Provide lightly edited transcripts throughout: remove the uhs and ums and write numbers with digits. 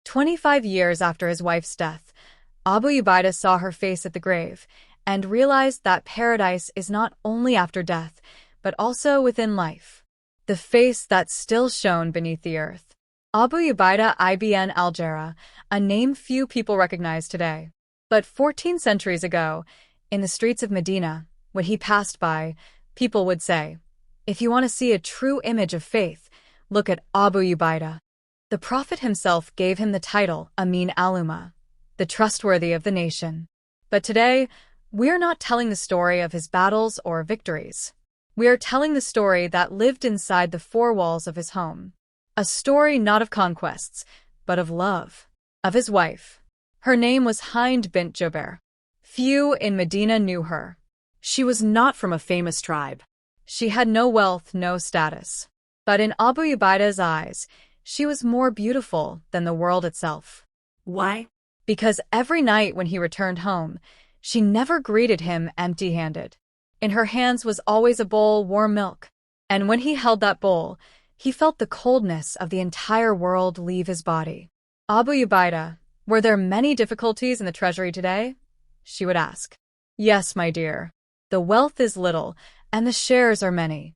25 years after his wife's death, Abu Ubaidah saw her face at the grave and realized that paradise is not only after death, but also within life. The face that still shone beneath the earth. Abu Ubaidah ibn al-Jarrah, a name few people recognize today. But 14 centuries ago, in the streets of Medina, when he passed by, people would say, "If you want to see a true image of faith, look at Abu Ubaidah." The Prophet himself gave him the title Ameen al-Ummah, the trustworthy of the nation. But today, we're not telling the story of his battles or victories. We are telling the story that lived inside the four walls of his home. A story not of conquests, but of love. Of his wife. Her name was Hind bint Jubayr. Few in Medina knew her. She was not from a famous tribe. She had no wealth, no status. But in Abu Ubaidah's eyes, she was more beautiful than the world itself. Why? Because every night when he returned home, she never greeted him empty-handed. In her hands was always a bowl warm milk. And when he held that bowl, he felt the coldness of the entire world leave his body. Abu Ubaidah, were there many difficulties in the treasury today? She would ask. Yes, my dear. The wealth is little, and the shares are many.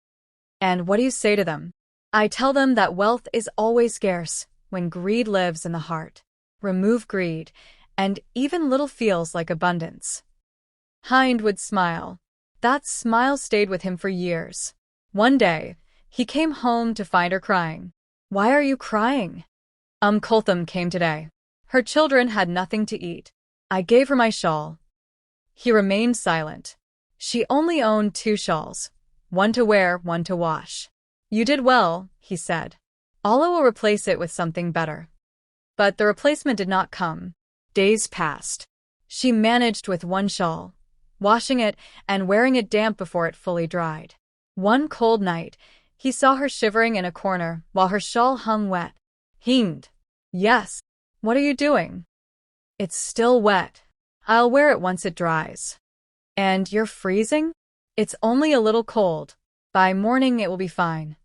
And what do you say to them? I tell them that wealth is always scarce when greed lives in the heart. Remove greed, and even little feels like abundance. Hind would smile. That smile stayed with him for years. One day, he came home to find her crying. Why are you crying? Kulthum came today. Her children had nothing to eat. I gave her my shawl. He remained silent. She only owned 2 shawls, one to wear, one to wash. You did well, he said. Allah will replace it with something better. But the replacement did not come. Days passed. She managed with 1 shawl, washing it and wearing it damp before it fully dried. One cold night, he saw her shivering in a corner while her shawl hung wet. Hind. Yes. What are you doing? It's still wet. I'll wear it once it dries. And you're freezing? It's only a little cold. By morning it will be fine.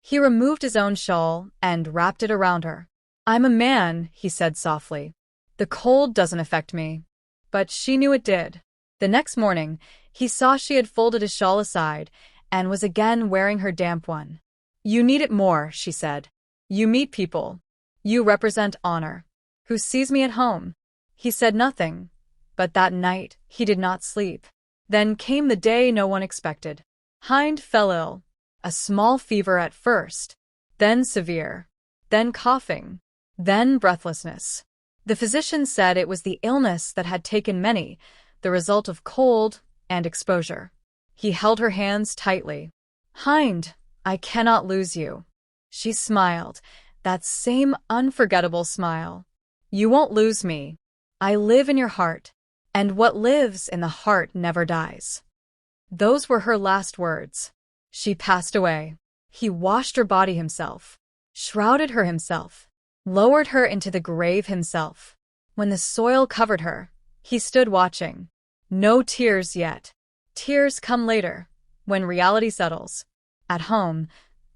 He removed his own shawl and wrapped it around her. I'm a man, he said softly. The cold doesn't affect me. But she knew it did. The next morning, he saw she had folded his shawl aside and was again wearing her damp one. You need it more, she said. You meet people. You represent honor. Who sees me at home? He said nothing, but that night he did not sleep. Then came the day no one expected. Hind fell ill. A small fever at first, then severe, then coughing, then breathlessness. The physician said it was the illness that had taken many, the result of cold and exposure. He held her hands tightly. Hind, I cannot lose you. She smiled, that same unforgettable smile. You won't lose me. I live in your heart, and what lives in the heart never dies. Those were her last words. She passed away. He washed her body himself, shrouded her himself, lowered her into the grave himself. When the soil covered her, he stood watching. No tears yet. Tears come later, when reality settles. At home,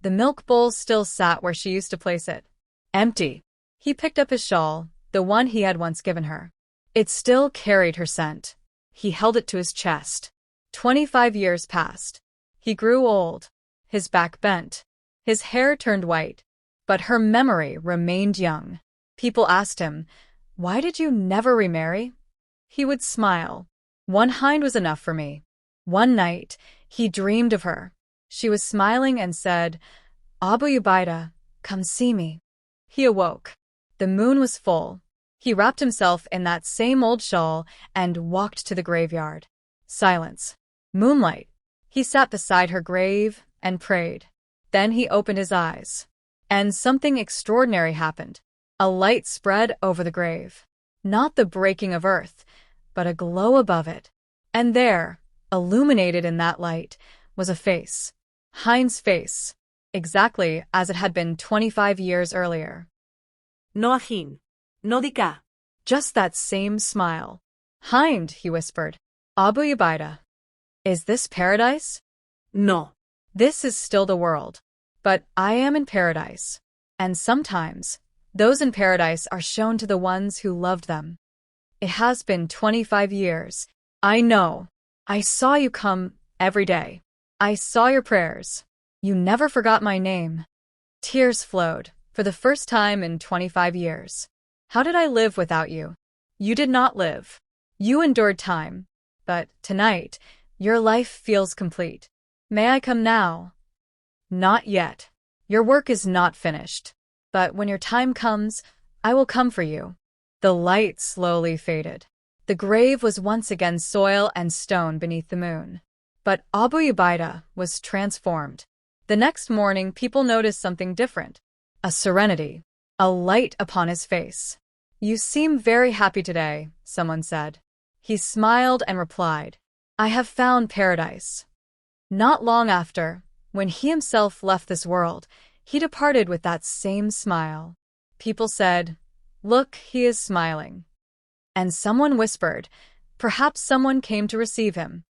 the milk bowl still sat where she used to place it. Empty. He picked up his shawl, the one he had once given her. It still carried her scent. He held it to his chest. 25 years passed. He grew old. His back bent. His hair turned white. But her memory remained young. People asked him, why did you never remarry? He would smile. One hind was enough for me. One night, he dreamed of her. She was smiling and said, Abu Ubaidah, come see me. He awoke. The moon was full. He wrapped himself in that same old shawl and walked to the graveyard. Silence. Moonlight. He sat beside her grave and prayed. Then he opened his eyes. And something extraordinary happened. A light spread over the grave. Not the breaking of earth, but a glow above it. And there, illuminated in that light, was a face. Hind's face. Exactly as it had been 25 years earlier. No Hind. No dica. Just that same smile. Hind, he whispered. Abu Ubaidah. Is this paradise? No. This is still the world. But I am in paradise. And sometimes, Those in paradise are shown to the ones who loved them. It has been 25 years. I know. I saw you come every day. I saw your prayers. You never forgot my name. Tears flowed, for the first time in 25 years. How did I live without you? You did not live. You endured time. But tonight, your life feels complete. May I come now? Not yet. Your work is not finished. But when your time comes, I will come for you. The light slowly faded. The grave was once again soil and stone beneath the moon. But Abu Ubaidah was transformed. The next morning, people noticed something different. A serenity. A light upon his face. You seem very happy today, someone said. He smiled and replied, I have found paradise. Not long after, when he himself left this world, he departed with that same smile. People said, Look, he is smiling. And someone whispered, Perhaps someone came to receive him.